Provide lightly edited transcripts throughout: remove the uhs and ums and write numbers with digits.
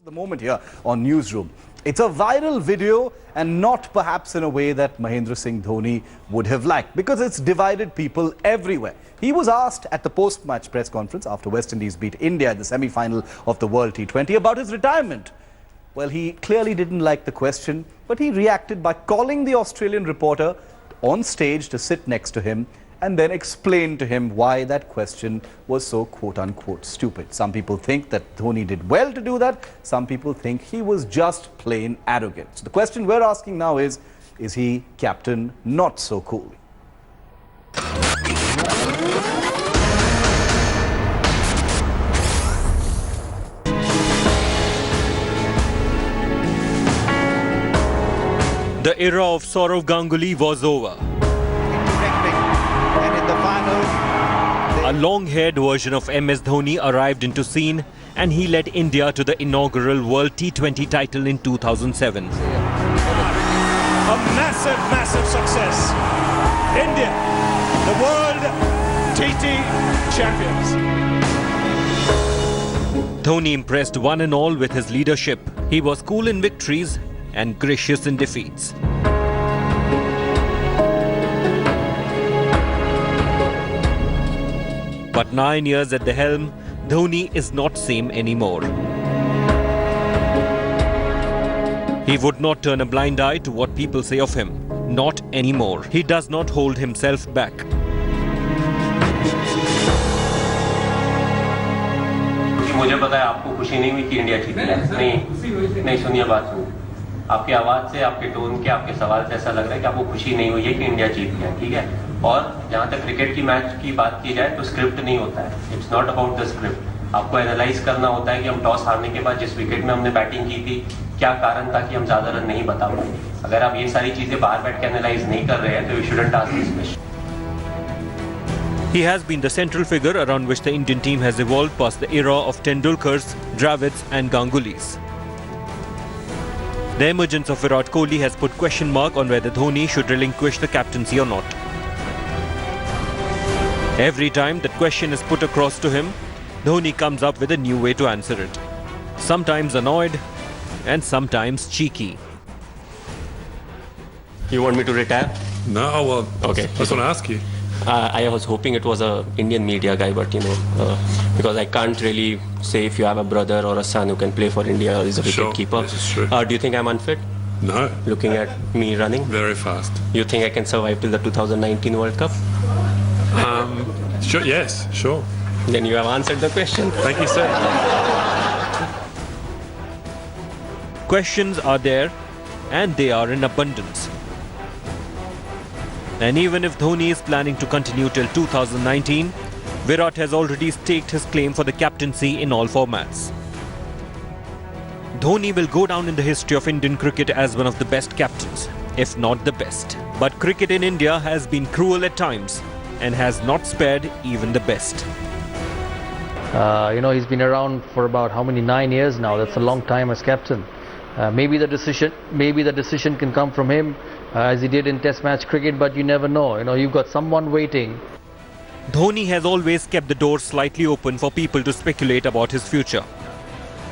The moment here on Newsroom. It's a viral video and not perhaps in a way that Mahendra Singh Dhoni would have liked, because it's divided people everywhere. He was asked at the post-match press conference after West Indies beat India in the semi-final of the World T20 about his retirement. Well, he clearly didn't like the question, but he reacted by calling the Australian reporter on stage to sit next to him and then explain to him why that question was so quote-unquote stupid. Some people think that Dhoni did well to do that. Some people think he was just plain arrogant. So the question we're asking now is he captain not so cool? The era of Sourav Ganguly was over. A long-haired version of MS Dhoni arrived into scene and he led India to the inaugural World T20 title in 2007. A massive, massive success. India, the World TT champions. Dhoni impressed one and all with his leadership. He was cool in victories and gracious in defeats. But 9 years at the helm, Dhoni is not same anymore. He would not turn a blind eye to what people say of him. Not anymore. He does not hold himself back. मुझे पता है आपको खुशी नहीं हुई कि India जीती है। नहीं सुनिए बात सुनिए। आपकी आवाज से, आपके टोन के, आपके सवाल से ऐसा लग रहा है कि आपको खुशी नहीं हुई है कि इंडिया जीत गया, ठीक है? और जहाँ तक क्रिकेट की मैच की बात की जाए तो स्क्रिप्ट नहीं होता है। It's not about the script. आपको एनालाइज करना होता है कि हम टॉस हारने के बाद जिस विकेट में हमने बैटिंग की थी, क्या कारण था कि हम ज्यादा रन नहीं बता पाए। अगर आप ये सारी चीजें बाहर बैठ के एनालाइज नहीं कर रहे हैं तो you shouldn't ask this question. He has been the central figure around which the Indian team has evolved past the era of Tendulkars, Dravids and Gangulys. The emergence of Virat Kohli has put question mark on whether Dhoni should relinquish the captaincy or not. Every time that question is put across to him, Dhoni comes up with a new way to answer it. Sometimes annoyed and sometimes cheeky. You want me to retire? No, well, Okay. I just want to ask you. I was hoping it was a Indian media guy, but because I can't really say if you have a brother or a son who can play for India or is a Sure, wicket keeper. this is true. Do you think I'm unfit? No, Looking at me running, very fast. you think I can survive till the 2019 World Cup? Sure, yes, sure. Then you have answered the question. Thank you, sir. Questions are there and they are in abundance. And even if Dhoni is planning to continue till 2019, Virat has already staked his claim for the captaincy in all formats. Dhoni will go down in the history of Indian cricket as one of the best captains, if not the best. But cricket in India has been cruel at times and has not spared even the best. He's been around for about how many, 9 years now. That's a long time as captain. Maybe the decision can come from him, as he did in Test match cricket, but you never know. You've got someone waiting. Dhoni has always kept the door slightly open for people to speculate about his future.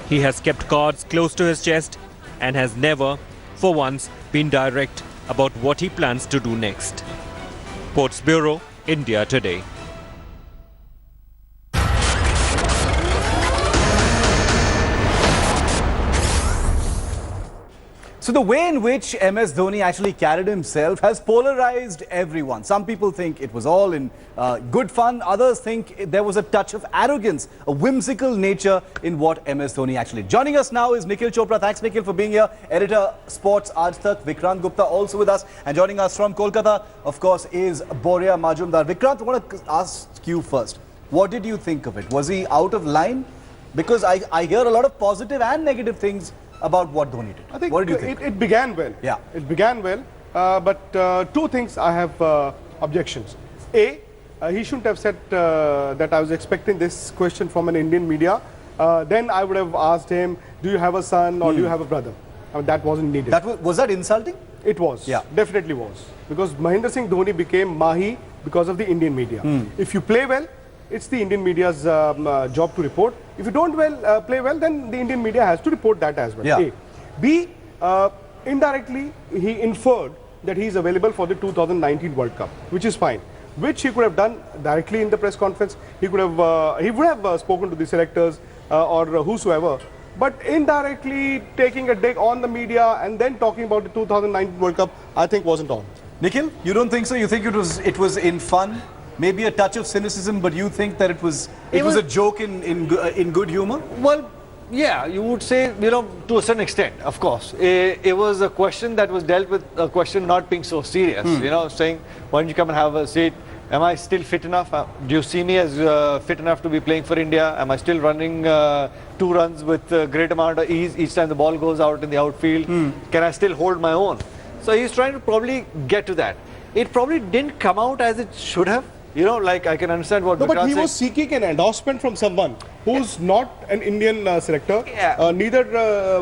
He has kept cards close to his chest and has never, for once, been direct about what he plans to do next. Sports Bureau, India Today. So the way in which MS Dhoni actually carried himself has polarized everyone. Some people think it was all in good fun. Others think there was a touch of arrogance, a whimsical nature in what MS Dhoni actually did. Joining us now is Nikhil Chopra. Thanks, Nikhil, for being here. Editor, Sports Aaj Tak. Vikrant Gupta also with us. And joining us from Kolkata, of course, is Boria Majumdar. Vikrant, I want to ask you first. What did you think of it? Was he out of line? Because I hear a lot of positive and negative things about what Dhoni did. I think, what did you think? It began well. Yeah. It began well, but two things I have objections. A, he shouldn't have said that I was expecting this question from an Indian media. Then I would have asked him, do you have a son or do you have a brother? I mean, that wasn't needed. Was that insulting? It was. Yeah. Definitely was. Because Mahendra Singh Dhoni became Mahi because of the Indian media. If you play well, it's the Indian media's job to report. If you don't play well, then the Indian media has to report that as well. Yeah. A. B, indirectly, he inferred that he is available for the 2019 World Cup, which is fine. Which he could have done directly in the press conference. He would have spoken to the selectors or whosoever. But indirectly taking a dig on the media and then talking about the 2019 World Cup, I think wasn't on. Nikhil, you don't think so? You think it was in fun? Maybe a touch of cynicism, but you think that it was a joke in good humor? Well, yeah, you would say, you know, to a certain extent, of course. It was a question that was dealt with, a question not being so serious, you know, saying, why don't you come and have a seat? Am I still fit enough? Do you see me as fit enough to be playing for India? Am I still running 2 runs with a great amount of ease each time the ball goes out in the outfield? Can I still hold my own? So he's trying to probably get to that. It probably didn't come out as it should have. You know, like I can understand what. No, but he said. was seeking an endorsement from someone who's not an Indian selector. Yeah. Neither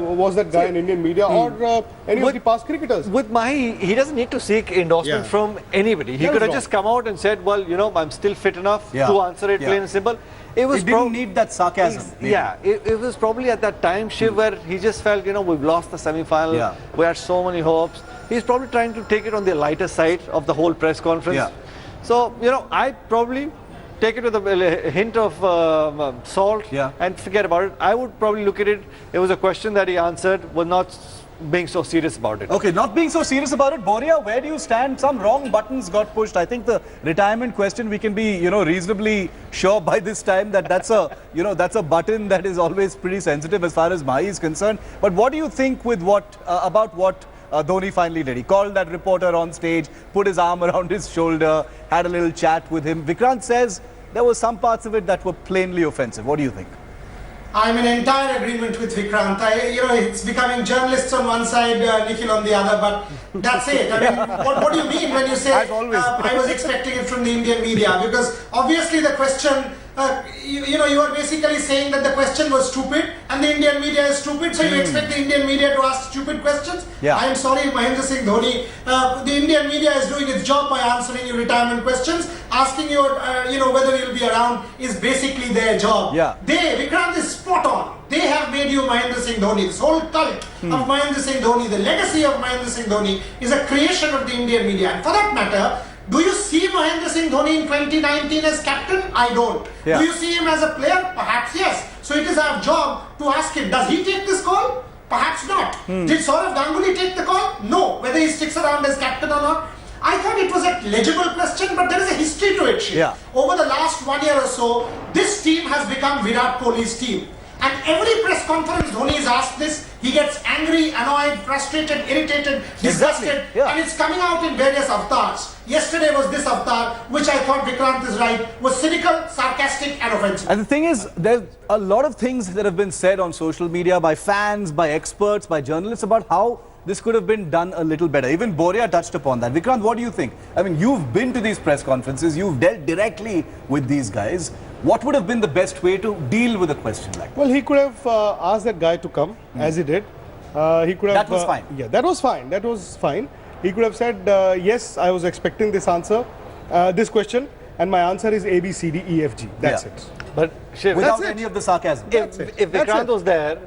was that guy in Indian media or any of the past cricketers. With Mahi, he doesn't need to seek endorsement from anybody. He could have just come out and said, well, you know, I'm still fit enough to answer it plain and simple. It didn't need that sarcasm. Yeah, it was probably at that time shift where he just felt, you know, we've lost the semi-final. Yeah. We had so many hopes. He's probably trying to take it on the lighter side of the whole press conference. Yeah. So, you know, I probably take it with a hint of salt and forget about it. I would probably look at it, it was a question that he answered, was not being so serious about it. Okay, not being so serious about it. Boria, where do you stand? Some wrong buttons got pushed. I think the retirement question, we can be, you know, reasonably sure by this time that that's a, you know, that's a button that is always pretty sensitive as far as Mahi is concerned. But what do you think with about what Dhoni finally did? He called that reporter on stage, put his arm around his shoulder, had a little chat with him. Vikrant says there were some parts of it that were plainly offensive. What do you think? I'm in entire agreement with Vikrant. You know, it's becoming journalists on one side, Nikhil on the other, but that's it. I mean, what do you mean when you say I was expecting it from the Indian media? Because obviously the question, you know, you are basically saying that the question was stupid and the Indian media is stupid, so you expect the Indian media to ask stupid questions? Yeah. I am sorry, Mahendra Singh Dhoni. The Indian media is doing its job by answering your retirement questions. Asking you, you know, whether you'll be around is basically their job. Yeah. Vikrant is spot on. They have made you Mahendra Singh Dhoni. This whole cult of Mahendra Singh Dhoni, the legacy of Mahendra Singh Dhoni is a creation of the Indian media. And for that matter, do you see Mahendra Singh Dhoni in 2019 as captain? I don't. Yeah. Do you see him as a player? Perhaps yes. So it is our job to ask him, does he take this call? Perhaps not. Did Saurav Ganguly take the call? No. Whether he sticks around as captain or not? I thought it was a legible question, but there is a history to it. Yeah. Over the last 1 year or so, this team has become Virat Kohli's team. And every press conference Dhoni is asked this, he gets angry, annoyed, frustrated, irritated, disgusted, and it's coming out in various avatars. Yesterday was this avatar, which I thought Vikrant is right, was cynical, sarcastic and offensive. And the thing is, there's a lot of things that have been said on social media by fans, by experts, by journalists about how this could have been done a little better. Even Boria touched upon that. Vikrant, what do you think? I mean, you've been to these press conferences, you've dealt directly with these guys. What would have been the best way to deal with a question like that? Well, he could have asked that guy to come, as he did. He could have. That was fine. Yeah, that was fine. That was fine. He could have said, yes, I was expecting this answer, this question, and my answer is A, B, C, D, E, F, G. That's it. But Shiv, without any of the sarcasm. If Vikrant was there,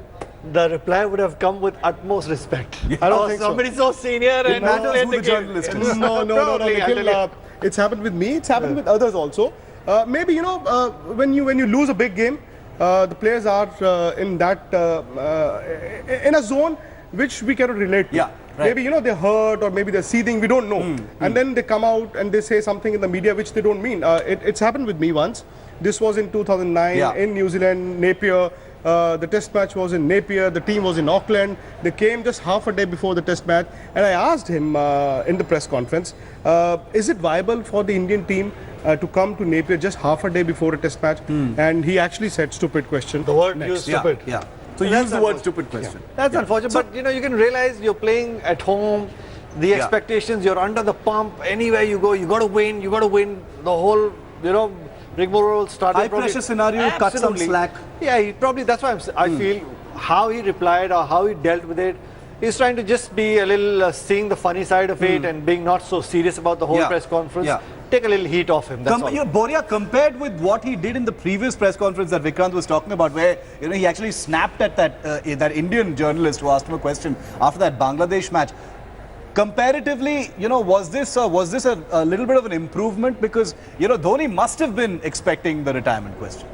the reply would have come with utmost respect. Yeah. I don't think somebody so senior and matters who the journalist is. No. It's happened with me. It's happened with others also. Maybe, you know, when you lose a big game, the players are in that in a zone which we cannot relate to. Yeah, right. Maybe, you know, they're hurt or maybe they're seething. We don't know. And then they come out and they say something in the media which they don't mean. It's happened with me once. This was in 2009 in New Zealand, Napier. The test match was in Napier, the team was in Auckland. They came just half a day before the test match, and I asked him in the press conference, is it viable for the Indian team to come to Napier just half a day before a test match? And he actually said stupid question. The word used stupid. Yeah. So use the word stupid question. That's unfortunate, but you know, you can realize you're playing at home, the expectations, you're under the pump, anywhere you go, you got to win, the whole, you know, rigmarole started. High pressure scenario, cut some slack. Yeah, he probably, that's why I feel how he replied or how he dealt with it, he's trying to just be a little seeing the funny side of it and being not so serious about the whole press conference. take a little heat off him. That's all. Boria, compared with what he did in the previous press conference that Vikrant was talking about, where he actually snapped at that Indian journalist who asked him a question after that Bangladesh match. Comparatively, was this a little bit of an improvement? Because Dhoni must have been expecting the retirement question.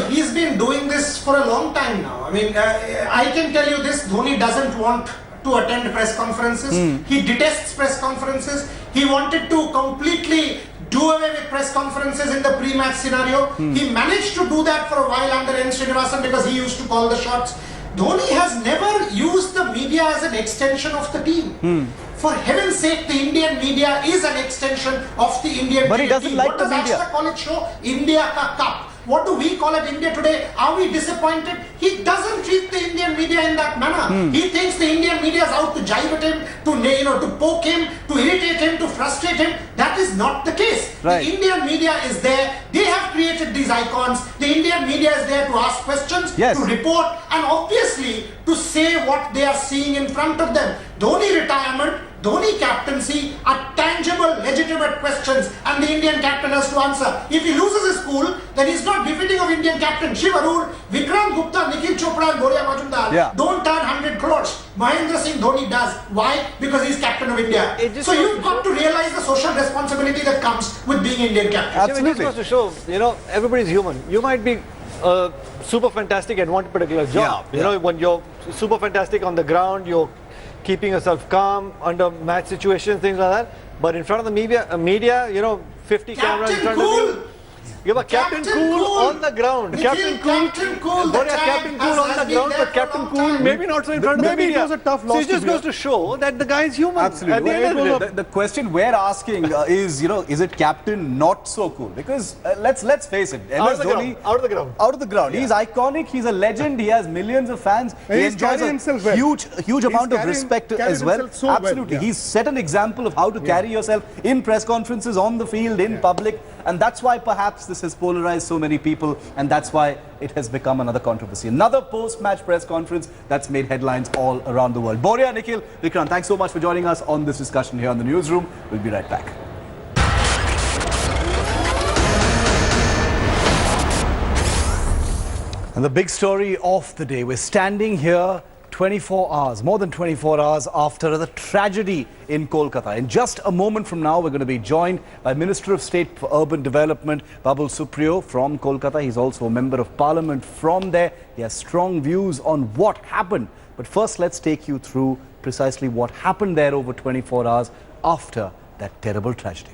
He's been doing this for a long time now. I mean, I can tell you this: Dhoni doesn't want to attend press conferences. He detests press conferences. He wanted to completely do away with press conferences in the pre-match scenario. He managed to do that for a while under N. Srinivasan because he used to call the shots. Dhoni has never used the media as an extension of the team. For heaven's sake, the Indian media is an extension of the Indian team. But he doesn't like the media. What does Ashta call it show? India Ka Cup. What do we call it India today? Are we disappointed? He doesn't treat the Indian media in that manner. He thinks the Indian media is out to jibe at him, to poke him, to irritate him, to frustrate him. That is not the case. Right. The Indian media is there. They have created these icons. The Indian media is there to ask questions, yes, to report, and obviously to say what they are seeing in front of them. Dhoni retirement, Dhoni captaincy are tangible, legitimate questions, and the Indian captain has to answer. If he loses his cool, then he's not befitting of Indian captain. Shiv Arur, Vikrant Gupta, Nikhil Chopra and Boria Majumdar don't turn 100 crores. Mahendra Singh Dhoni does. Why? Because he's captain of India. So you've got to realize the social responsibility that comes with being Indian captain. Absolutely. It just goes to show, everybody's human. You might be super fantastic at one particular job. When you're super fantastic on the ground, you're keeping yourself calm under match situations, things like that. But in front of the media, 50 cameras in front of you. You have a Captain Cool on the ground. Captain Cool on the ground, but Captain Cool maybe not so in front of the media. It was a tough loss. So it just goes to show that the guy is human. Absolutely. The question we're asking is, is it Captain not so cool? Because let's face it, Out of the ground. Out of the ground. He's iconic. He's a legend. He has millions of fans. He enjoys a huge amount of respect as well. Absolutely. He's set an example of how to carry yourself in press conferences, on the field, in public. And that's why perhaps this has polarized so many people, and that's why it has become another controversy. Another post-match press conference that's made headlines all around the world. Boria, Nikhil, Vikrant, thanks so much for joining us on this discussion here on the newsroom. We'll be right back. And the big story of the day, we're standing here 24 hours, more than 24 hours after the tragedy in Kolkata. In just a moment from now, we're going to be joined by Minister of State for Urban Development, Babul Supriyo from Kolkata. He's also a member of Parliament from there. He has strong views on what happened. But first, let's take you through precisely what happened there over 24 hours after that terrible tragedy.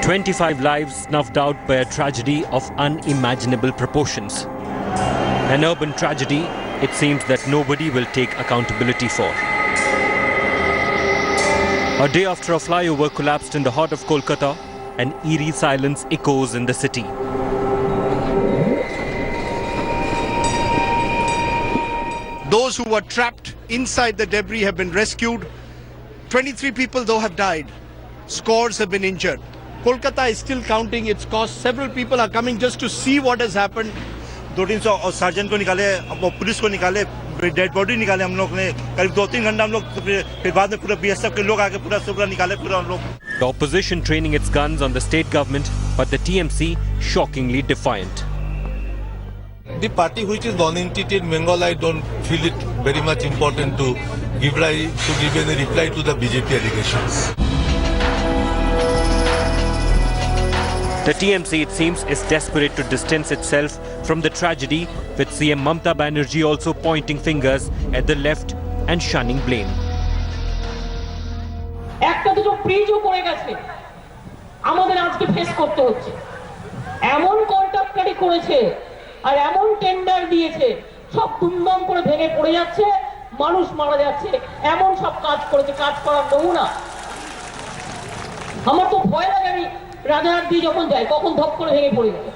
"25 lives snuffed out by a tragedy of unimaginable proportions. An urban tragedy, it seems that nobody will take accountability for. A day after a flyover collapsed in the heart of Kolkata, an eerie silence echoes in the city. Those who were trapped inside the debris have been rescued. 23 people though have died. Scores have been injured. Kolkata is still counting its costs. Several people are coming just to see what has happened. 200 surgeon को निकाले, police को निकाले, dead body निकाले हम लोग ने करीब 2-3 घंटा हम लोग फिर बाद में पूरा बीएसएफ के लोग आके पूरा निकाले पूरा हम लोग. The opposition training its guns on the state government, but the TMC shockingly defiant. The party which is non-entity in Bengal, I don't feel it very much important to give any reply to the BJP allegations. The TMC, it seems, is desperate to distance itself from the tragedy, with CM Mamata Banerjee also pointing fingers at the left and shunning blame. একটা দুটো ব্রিজও পড়ে গেছে, আমাদের আজকে face করতে হচ্ছে। এমন কন্ট্রাক্টরি করেছে আর এমন টেন্ডার দিয়েছে, সব দুমদাম করে ভেঙে পড়ে যাচ্ছে, মানুষ মারা যাচ্ছে, এমন সব কাজ করেছে, কাজ করার নমুনা। আমার তো ভয় লাগে, আমি রাজারহাট দিয়ে যখন যাই কখন ধপ করে ভেঙে পড়ে যায়।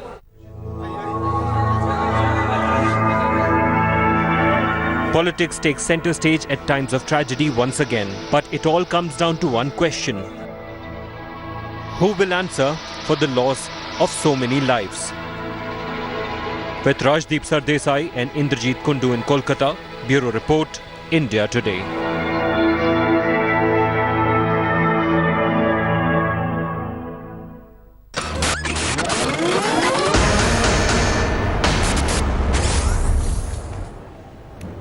Politics takes center stage at times of tragedy once again. But it all comes down to one question. Who will answer for the loss of so many lives? With Rajdeep Sardesai and Indrajit Kundu in Kolkata, Bureau Report, India Today.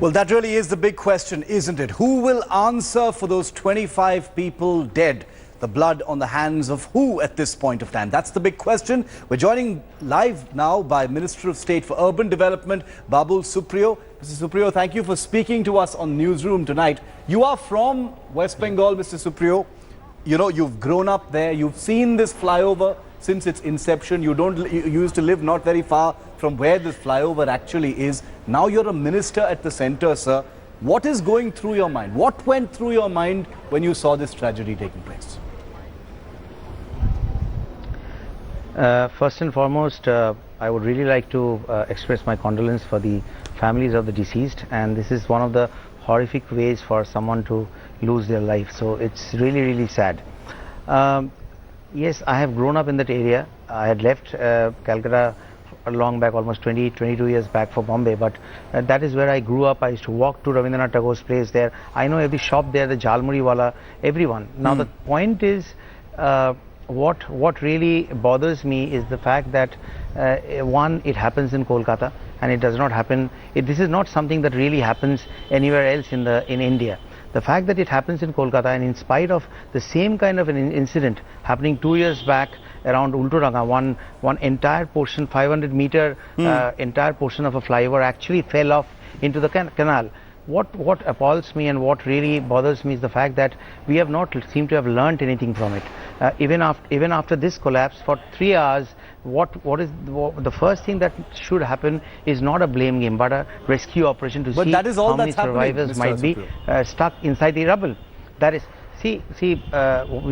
Well, that really is the big question, isn't it? Who will answer for those 25 people dead? The blood on the hands of who at this point of time? That's the big question. We're joining live now by Minister of State for Urban Development, Babul Supriyo. Mr. Supriyo, thank you for speaking to us on Newsroom tonight. You are from West Bengal, Mr. Supriyo. You know, you've grown up there. You've seen this flyover since its inception. You used to live not very far from where this flyover actually is. Now you're a minister at the center, sir. What is going through your mind? What went through your mind when you saw this tragedy taking place? First and foremost, I would really like to express my condolence for the families of the deceased, and this is one of the horrific ways for someone to lose their life, so it's really, really sad. Yes, I have grown up in that area. I had left Calcutta long back, almost 22 years back for Bombay, but that is where I grew up. I used to walk to Rabindranath Tagore's place there. I know every shop there, the Jhalmuri wala, everyone. Now the point is, what really bothers me is the fact that one, it happens in Kolkata, and it does not happen. This is not something that really happens anywhere else in India. The fact that it happens in Kolkata, and in spite of the same kind of an incident happening 2 years back around Ulturanga, one entire portion, 500-meter entire portion of a flyover actually fell off into the canal. What appalls me and what really bothers me is the fact that we have not seemed to have learnt anything from it. Even after this collapse, for 3 hours, the first thing that should happen is not a blame game, but a rescue operation to see how many survivors might be stuck inside the rubble. That is, we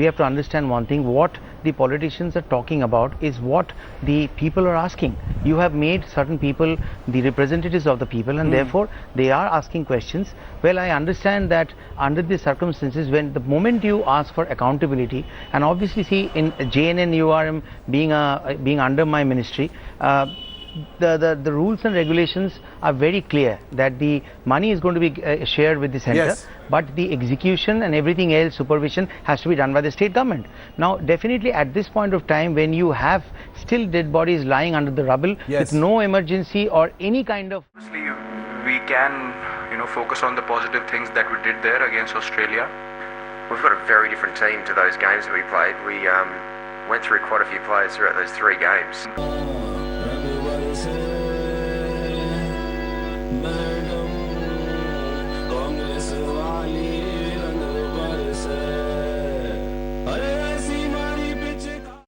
have to understand one thing. What the politicians are talking about is what the people are asking. You have made certain people the representatives of the people, and therefore they are asking questions. Well, I understand that under the circumstances, when the moment you ask for accountability, and obviously see in JNNURM being under my ministry, the rules and regulations are very clear that the money is going to be shared with the centre, but the execution and everything else, supervision, has to be done by the state government. Now, definitely at this point of time, when you have still dead bodies lying under the rubble with no emergency or any kind of... Obviously, we can, focus on the positive things that we did there against Australia. We've got a very different team to those games that we played. We went through quite a few players throughout those 3 games. Madam, Congress wali